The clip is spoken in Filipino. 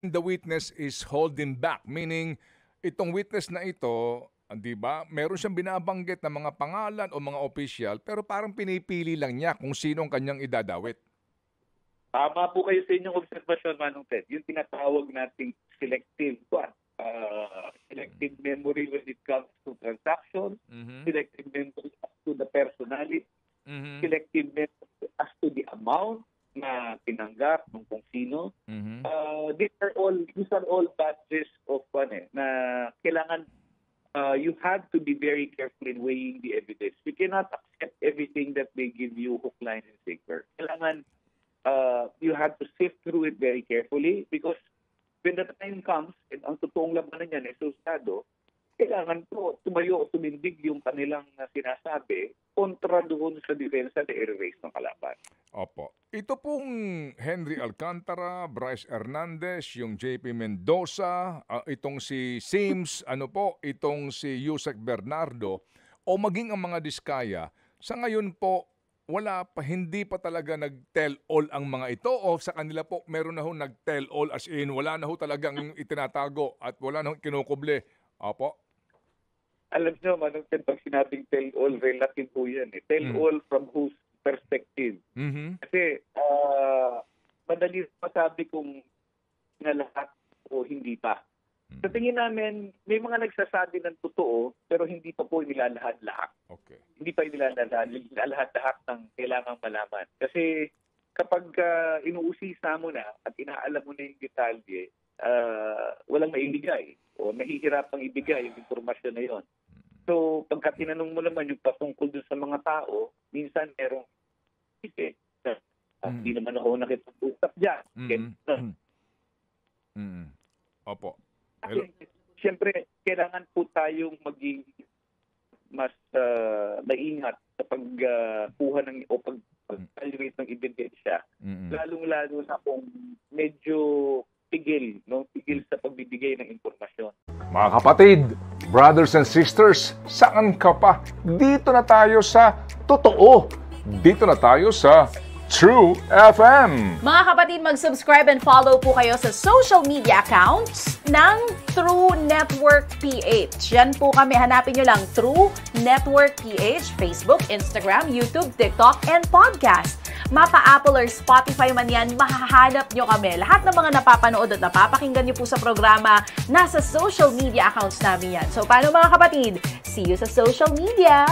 the witness is holding back, meaning itong witness na ito, di ba, meron siyang binabanggit na mga pangalan o mga opisyal pero parang pinipili lang niya kung sino ang kanyang idadawit. Tama po kayo sa inyong obserbasyon, Manong Ted. Yung tinatawag nating selective selective memory when it comes to transactions, selective memory as to the personality, selective memory as to the amount na tinanggap ng kung sino. These are all badges of na kailangan you have to be very careful in weighing the evidence. You cannot accept everything that they give you hook, line, and sinker. Kailangan you have to sift through it very carefully because when the time comes, and ang totoong labanan niyan ay susado, kailangan po tumayo o tumindig yung kanilang sinasabi kontra doon sa depensa na i-erase ng kalaban. Opo. Ito pong Henry Alcantara, Bryce Hernandez, yung JP Mendoza, itong si Sims, itong si Yusek Bernardo, o maging ang mga Diskaya, sa ngayon po, hindi pa talaga nag-tell all ang mga ito o sa kanila po meron na ho nag-tell all as in wala na ho talagang itinatago at wala na ho kinukuble. Opo. Alam nyo, Manong Ted, pag sinabing tell all, relative po yan. Tell all from whose perspective. Kasi madali masabi kung na lahat o hindi pa. Sa tingin namin, may mga nagsasabi ng totoo pero hindi pa po nilalahad-lahat. Okay. Hindi pa nilalahad-lahat ng kailangang malaman. Kasi kapag inuusisa mo na at inaalam mo na yung detalye, walang maibigay o nahihirapang ibigay yung informasyon na yon. So, pagka tinanong mo naman yung patungkol dun sa mga tao, minsan merong hindi naman ako nakipag-usap dyan. Opo. Siyempre, kailangan po tayong maging mas maingat sa pagkuha o pag-evaluate ng ebidensya. Lalong-lalo na kung medyo tigil sa pagbibigay ng informasyon. Mga kapatid, brothers and sisters, saan ka pa? Dito na tayo sa totoo. Dito na tayo sa True FM. Mga kapatid, mag-subscribe and follow po kayo sa social media accounts ng True Network PH. Yan po kami. Hanapin nyo lang True Network PH, Facebook, Instagram, YouTube, TikTok, and podcast. Mapa Apple or Spotify man yan, mahahanap nyo kami. Lahat ng mga napapanood at napapakinggan nyo po sa programa, nasa social media accounts namin yan. So, paano mga kapatid? See you sa social media!